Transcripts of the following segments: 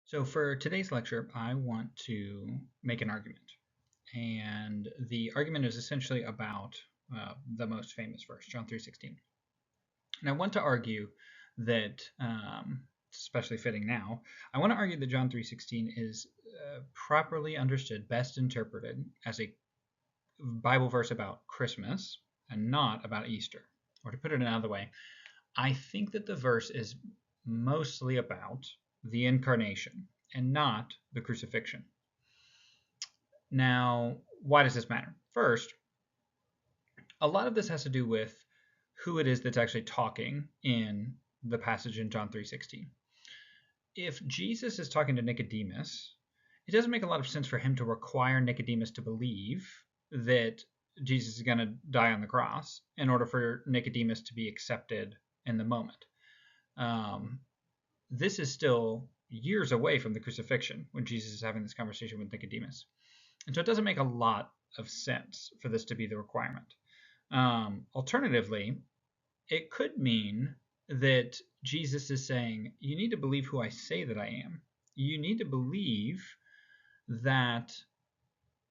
So for today's lecture, I want to make an argument. And the argument is essentially about the most famous verse, John 3:16. And I want to argue that, especially fitting now, I want to argue that John 3:16 is properly understood, best interpreted as a Bible verse about Christmas and not about Easter. Or to put it another way, I think that the verse is mostly about the incarnation and not the crucifixion. Now, why does this matter? First, a lot of this has to do with who it is that's actually talking in the passage in John 3:16. If Jesus is talking to Nicodemus, it doesn't make a lot of sense for him to require Nicodemus to believe that Jesus is going to die on the cross in order for Nicodemus to be accepted in the moment. This is still years away from the crucifixion when Jesus is having this conversation with Nicodemus. And so it doesn't make a lot of sense for this to be the requirement. Alternatively, it could mean that Jesus is saying, you need to believe who I say that I am. You need to believe that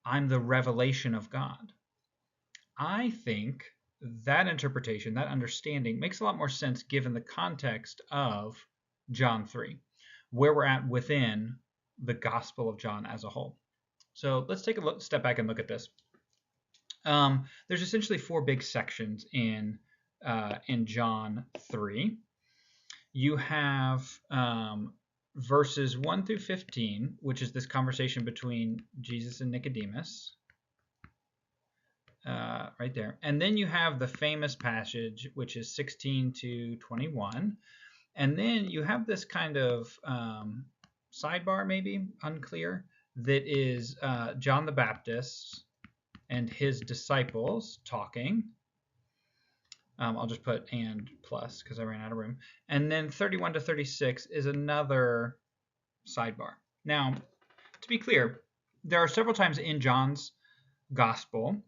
I'm the revelation of God. I think that interpretation, that understanding, makes a lot more sense given the context of John 3, where we're at within the Gospel of John as a whole. So let's take a step back and look at this. There's essentially four big sections in John 3. You have verses 1 through 15, which is this conversation between Jesus and Nicodemus, right there. And then you have the famous passage, which is 16 to 21. And then you have this kind of sidebar, maybe, unclear, that is John the Baptist and his disciples talking. I'll just put and plus because I ran out of room. And then 31 to 36 is another sidebar. Now, to be clear, there are several times in John's gospel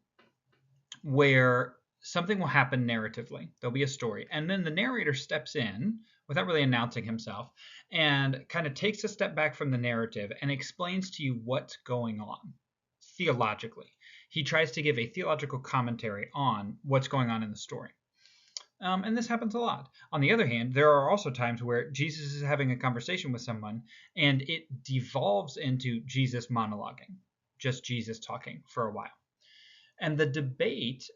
where something will happen narratively. There'll be a story. And then the narrator steps in without really announcing himself and kind of takes a step back from the narrative and explains to you what's going on theologically. He tries to give a theological commentary on what's going on in the story. And this happens a lot. On the other hand, there are also times where Jesus is having a conversation with someone and it devolves into Jesus monologuing, just Jesus talking for a while. And the debate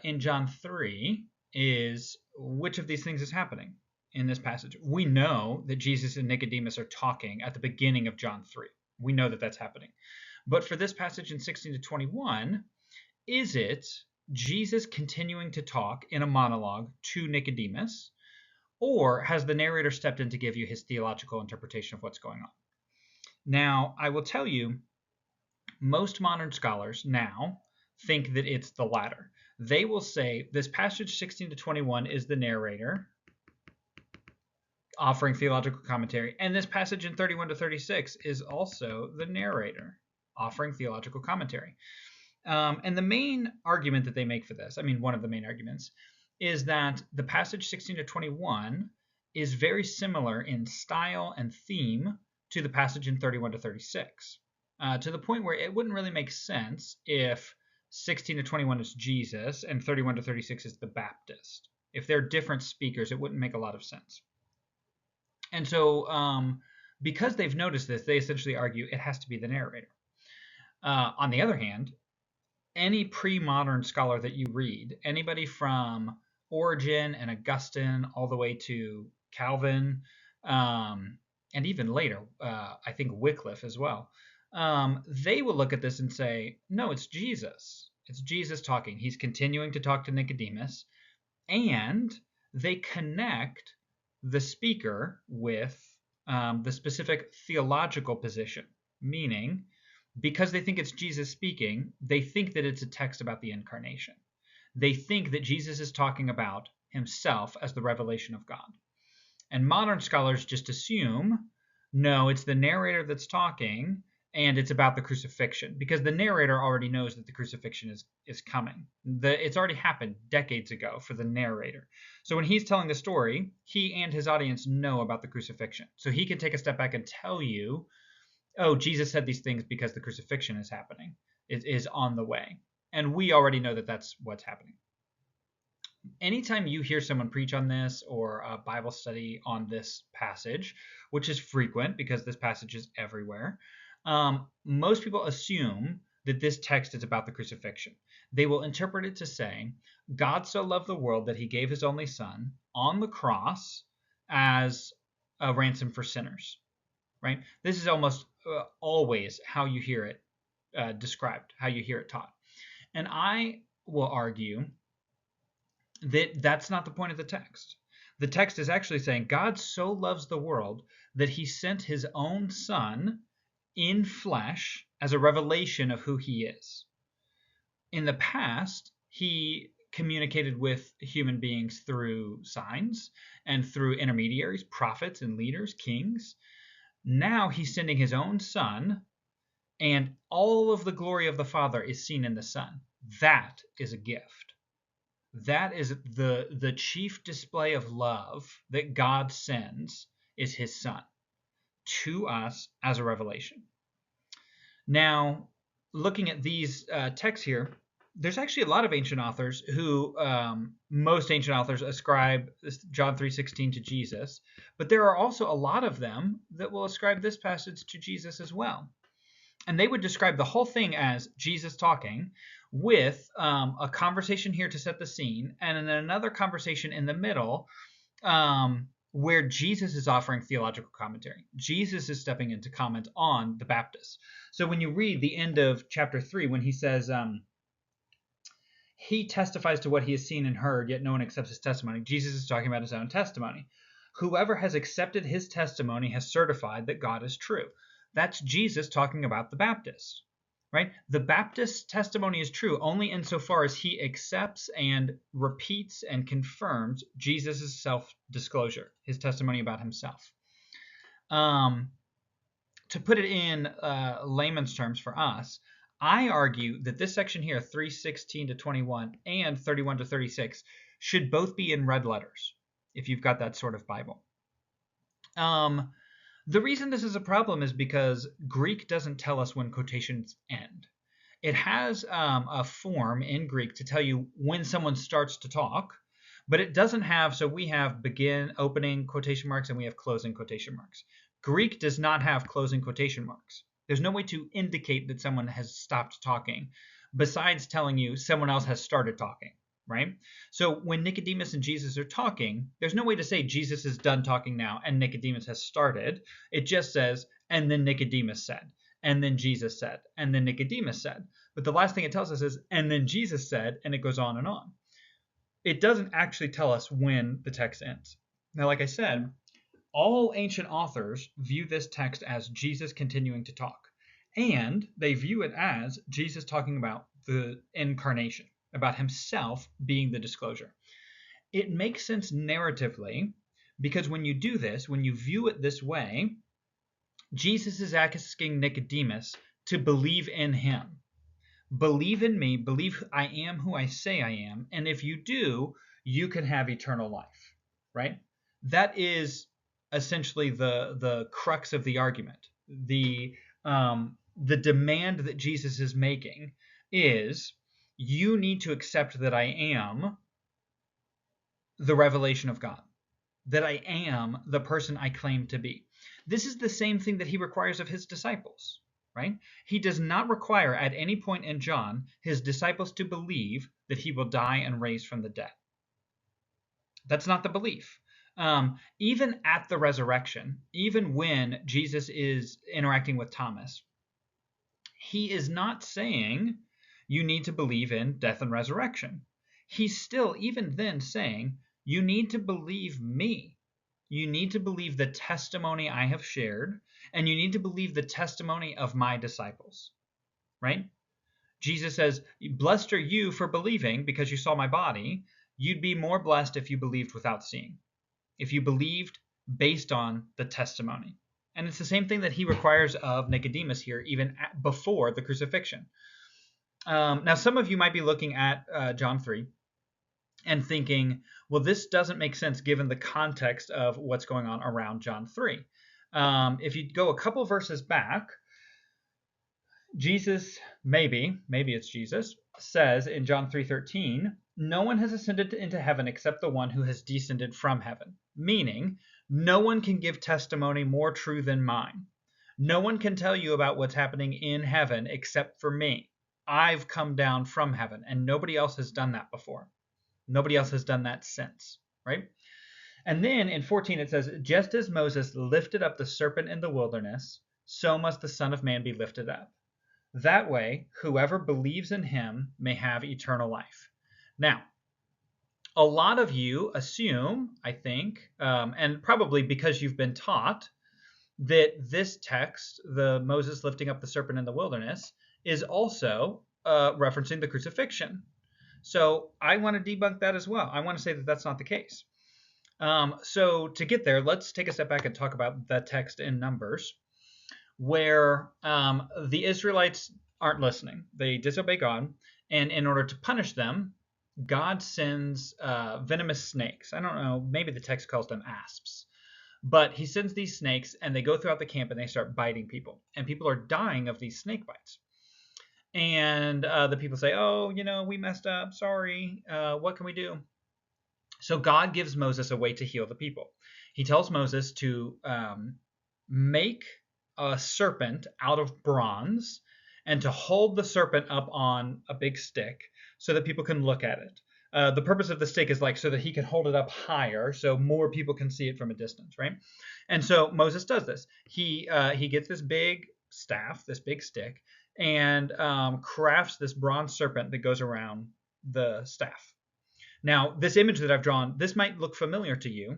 in John 3 is which of these things is happening in this passage. We know that Jesus and Nicodemus are talking at the beginning of John 3. We know that that's happening. But for this passage in 16 to 21, is it Jesus continuing to talk in a monologue to Nicodemus, or has the narrator stepped in to give you his theological interpretation of what's going on? Now, I will tell you, most modern scholars now think that it's the latter. They will say this passage 16 to 21 is the narrator offering theological commentary, and this passage in 31 to 36 is also the narrator offering theological commentary. And the main argument that they make for this, I mean, one of the main arguments, is that the passage 16 to 21 is very similar in style and theme to the passage in 31 to 36, to the point where it wouldn't really make sense if 16 to 21 is Jesus and 31 to 36 is the Baptist. If they're different speakers, it wouldn't make a lot of sense. And so because they've noticed this, they essentially argue it has to be the narrator. On the other hand, any pre-modern scholar that you read, anybody from Origen and Augustine all the way to Calvin, and even later, I think Wycliffe as well, they will look at this and say, no, it's Jesus. It's Jesus talking. He's continuing to talk to Nicodemus, and they connect the speaker with the specific theological position, meaning because they think it's Jesus speaking, they think that it's a text about the incarnation. They think that Jesus is talking about himself as the revelation of God. And modern scholars just assume, no, it's the narrator that's talking, and it's about the crucifixion, because the narrator already knows that the crucifixion is coming. It's already happened decades ago for the narrator. So when he's telling the story, he and his audience know about the crucifixion. So he can take a step back and tell you, oh, Jesus said these things because the crucifixion is happening. It is on the way. And we already know that that's what's happening. Anytime you hear someone preach on this or a Bible study on this passage, which is frequent because this passage is everywhere, most people assume that this text is about the crucifixion. They will interpret it to say, God so loved the world that he gave his only son on the cross as a ransom for sinners, right? This is almost always how you hear it described, how you hear it taught. And I will argue that that's not the point of the text. The text is actually saying God so loves the world that he sent his own son in flesh as a revelation of who he is. In the past, he communicated with human beings through signs and through intermediaries, prophets and leaders, kings. Now he's sending his own son, and all of the glory of the Father is seen in the Son. That is a gift. That is the chief display of love that God sends is his Son to us as a revelation. Now, looking at these texts here, there's actually a lot of ancient authors who, most ancient authors ascribe John 3:16 to Jesus, but there are also a lot of them that will ascribe this passage to Jesus as well. And they would describe the whole thing as Jesus talking with a conversation here to set the scene, and then another conversation in the middle where Jesus is offering theological commentary. Jesus is stepping in to comment on the Baptists. So when you read the end of chapter 3, when he says, he testifies to what he has seen and heard, yet no one accepts his testimony, Jesus is talking about his own testimony. Whoever has accepted his testimony has certified that God is true. That's Jesus talking about the Baptists, right? The Baptist's testimony is true only insofar as he accepts and repeats and confirms Jesus' self-disclosure, his testimony about himself. To put it in layman's terms for us, I argue that this section here, 3:16 to 21 and 31 to 36, should both be in red letters, if you've got that sort of Bible. The reason this is a problem is because Greek doesn't tell us when quotations end. It has a form in Greek to tell you when someone starts to talk, but it doesn't have, so we have begin, opening quotation marks, and we have closing quotation marks. Greek does not have closing quotation marks. There's no way to indicate that someone has stopped talking besides telling you someone else has started talking, right? So when Nicodemus and Jesus are talking, there's no way to say Jesus is done talking now and Nicodemus has started. It just says, and then Nicodemus said, and then Jesus said, and then Nicodemus said. But the last thing it tells us is, and then Jesus said, and it goes on and on. It doesn't actually tell us when the text ends. Now, like I said, all ancient authors view this text as Jesus continuing to talk, and they view it as Jesus talking about the incarnation, about himself being the disclosure. It makes sense narratively because when you do this, when you view it this way, Jesus is asking Nicodemus to believe in him. Believe in me, believe I am who I say I am, and if you do, you can have eternal life, right? That is essentially the crux of the argument. The demand that Jesus is making is, you need to accept that I am the revelation of God, that I am the person I claim to be. This is the same thing that he requires of his disciples, right? He does not require at any point in John his disciples to believe that he will die and raise from the dead. That's not the belief. Even at the resurrection, even when Jesus is interacting with Thomas, he is not saying you need to believe in death and resurrection. He's still, even then, saying you need to believe me. You need to believe the testimony I have shared, and you need to believe the testimony of my disciples, right? Jesus says, blessed are you for believing because you saw my body. You'd be more blessed if you believed without seeing, if you believed based on the testimony. And it's the same thing that he requires of Nicodemus here, even before the crucifixion. Now, some of you might be looking at John 3 and thinking, well, this doesn't make sense given the context of what's going on around John 3. If you go a couple verses back, Jesus, maybe it's Jesus, says in John 3:13, no one has ascended into heaven except the one who has descended from heaven. Meaning, no one can give testimony more true than mine. No one can tell you about what's happening in heaven except for me. I've come down from heaven, and nobody else has done that before. Nobody else has done that since, right? And then in 14 it says, just as Moses lifted up the serpent in the wilderness, so must the Son of Man be lifted up. That way, whoever believes in him may have eternal life. Now, a lot of you assume, I think, and probably because you've been taught, that this text, the Moses lifting up the serpent in the wilderness, is also referencing the crucifixion. So I want to debunk that as well. I want to say that that's not the case. So to get there, let's take a step back and talk about the text in Numbers, where the Israelites aren't listening. They disobey God, and in order to punish them, God sends venomous snakes. I don't know, maybe the text calls them asps. But he sends these snakes, and they go throughout the camp, and they start biting people. And people are dying of these snake bites. And the people say, oh, we messed up. Sorry. What can we do? So God gives Moses a way to heal the people. He tells Moses to make a serpent out of bronze and to hold the serpent up on a big stick so that people can look at it. The purpose of the stick is so that he can hold it up higher so more people can see it from a distance, right? And so Moses does this. He gets this big staff, this big stick, and crafts this bronze serpent that goes around the staff. Now, this image that I've drawn, this might look familiar to you.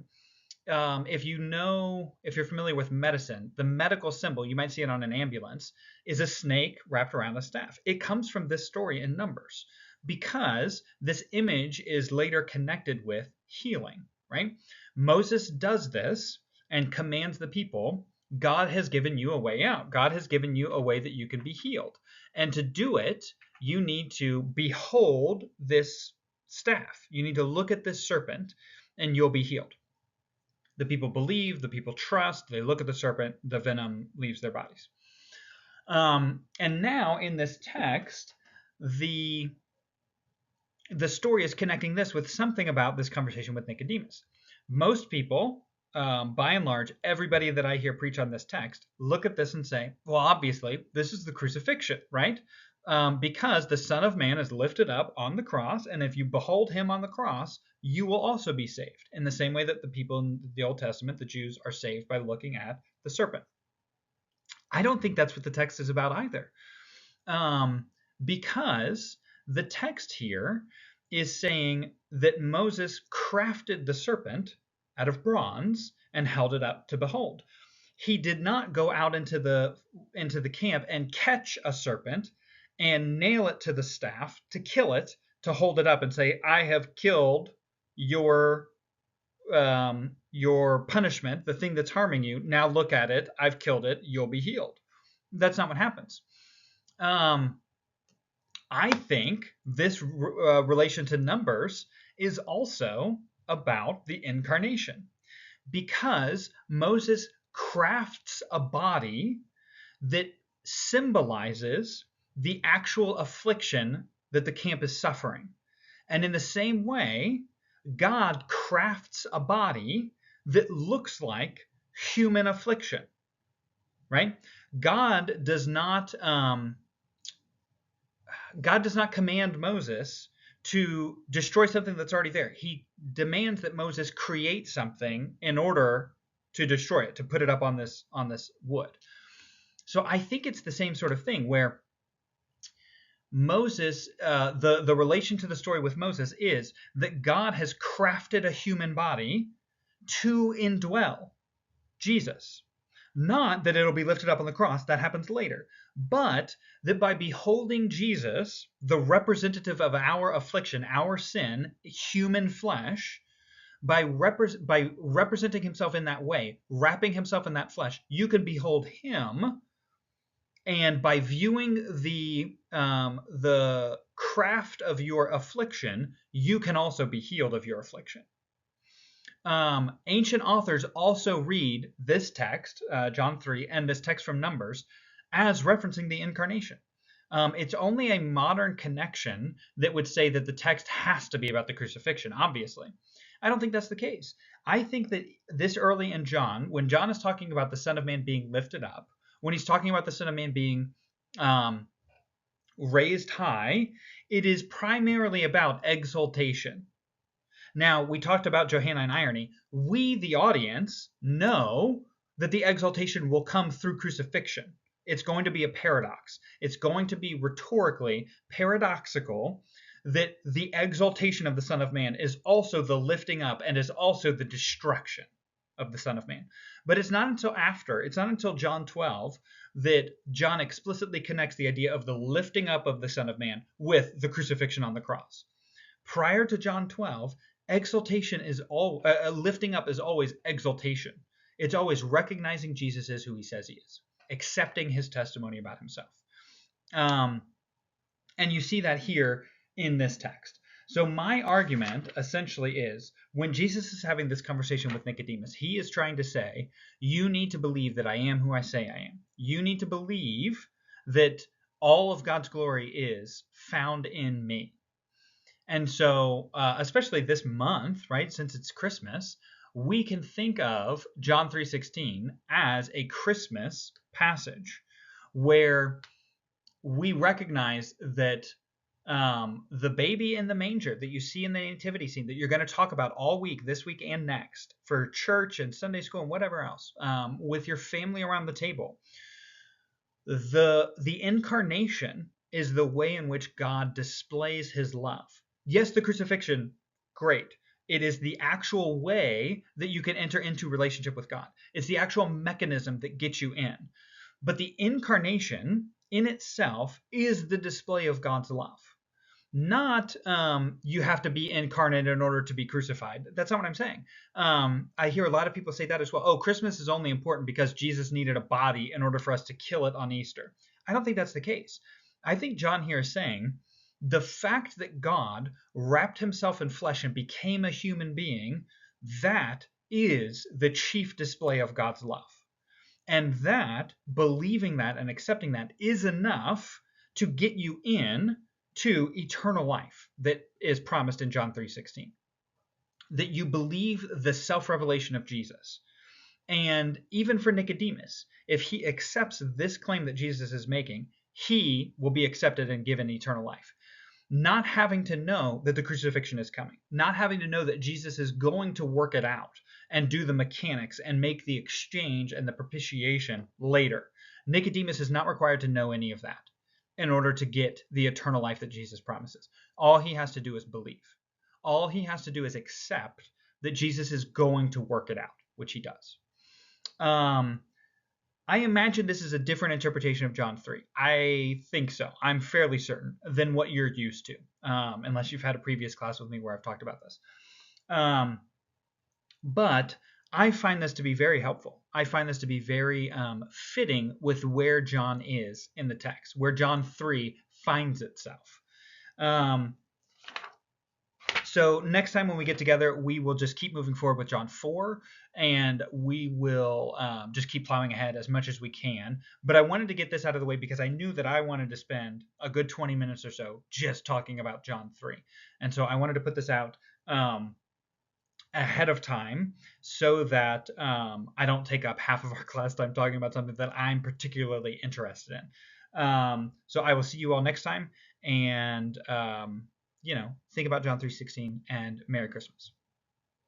If you're familiar with medicine, the medical symbol, you might see it on an ambulance, is a snake wrapped around a staff. It comes from this story in Numbers because this image is later connected with healing, right? Moses does this and commands the people, God has given you a way out. God has given you a way that you can be healed. And to do it, you need to behold this staff. You need to look at this serpent and you'll be healed. The people believe, the people trust, they look at the serpent, the venom leaves their bodies. And now in this text, the story is connecting this with something about this conversation with Nicodemus. Most people, by and large, everybody that I hear preach on this text, look at this and say, well, obviously, this is the crucifixion, right? Because the Son of Man is lifted up on the cross, and if you behold him on the cross, you will also be saved, in the same way that the people in the Old Testament, the Jews, are saved by looking at the serpent. I don't think that's what the text is about either, because the text here is saying that Moses crafted the serpent out of bronze and held it up to behold. He did not go out into the camp and catch a serpent and nail it to the staff to kill it, to hold it up and say, I have killed your punishment, the thing that's harming you. Now look at it. I've killed it. You'll be healed. That's not what happens. I think this relation to Numbers is also about the incarnation, because Moses crafts a body that symbolizes the actual affliction that the camp is suffering. And in the same way, God crafts a body that looks like human affliction, right? God does not command Moses to destroy something that's already there. He demands that Moses create something in order to destroy it, to put it up on this wood. So I think it's the same sort of thing where Moses, the relation to the story with Moses is that God has crafted a human body to indwell Jesus. Not that it'll be lifted up on the cross, that happens later, but that by beholding Jesus, the representative of our affliction, our sin, human flesh, by representing himself in that way, wrapping himself in that flesh, you can behold him. And by viewing the craft of your affliction, you can also be healed of your affliction. Ancient authors also read this text, John 3, and this text from Numbers, as referencing the incarnation. It's only a modern connection that would say that the text has to be about the crucifixion, obviously. I don't think that's the case. I think that this early in John, when John is talking about the Son of Man being lifted up, when he's talking about the Son of Man being raised high, it is primarily about exaltation. Now, we talked about Johannine irony. We, the audience, know that the exaltation will come through crucifixion. It's going to be a paradox. It's going to be rhetorically paradoxical that the exaltation of the Son of Man is also the lifting up and is also the destruction of the Son of Man. But it's not until John 12 that John explicitly connects the idea of the lifting up of the Son of Man with the crucifixion on the cross. Prior to John 12, exaltation is lifting up is always exaltation. It's always recognizing Jesus as who he says he is, accepting his testimony about himself. And you see that here in this text. So my argument essentially is, when Jesus is having this conversation with Nicodemus, he is trying to say, you need to believe that I am who I say I am. You need to believe that all of God's glory is found in me. And so, especially this month, right, since it's Christmas, we can think of John 3:16 as a Christmas passage where we recognize that the baby in the manger that you see in the nativity scene that you're going to talk about all week, this week and next, for church and Sunday school and whatever else, with your family around the table, the incarnation is the way in which God displays his love. Yes, the crucifixion, great. It is the actual way that you can enter into relationship with God. It's the actual mechanism that gets you in. But the incarnation in itself is the display of God's love. Not you have to be incarnate in order to be crucified. That's not what I'm saying. I hear a lot of people say that as well. Oh, Christmas is only important because Jesus needed a body in order for us to kill it on Easter. I don't think that's the case. I think John here is saying the fact that God wrapped himself in flesh and became a human being, that is the chief display of God's love. And that, believing that and accepting that, is enough to get you in to eternal life that is promised in John 3:16. That you believe the self-revelation of Jesus. And even for Nicodemus, if he accepts this claim that Jesus is making, he will be accepted and given eternal life. Not having to know that the crucifixion is coming, not having to know that Jesus is going to work it out and do the mechanics and make the exchange and the propitiation later. Nicodemus is not required to know any of that in order to get the eternal life that Jesus promises. All he has to do is believe. All he has to do is accept that Jesus is going to work it out, which he does. I imagine this is a different interpretation of John 3. I think so. I'm fairly certain than what you're used to, unless you've had a previous class with me where I've talked about this. But I find this to be very helpful. I find this to be very fitting with where John is in the text, where John 3 finds itself. So next time when we get together, we will just keep moving forward with John 4, and we will just keep plowing ahead as much as we can. But I wanted to get this out of the way because I knew that I wanted to spend a good 20 minutes or so just talking about John 3. And so I wanted to put this out ahead of time so that I don't take up half of our class time talking about something that I'm particularly interested in. So I will see you all next time, and think about John 3:16, and Merry Christmas.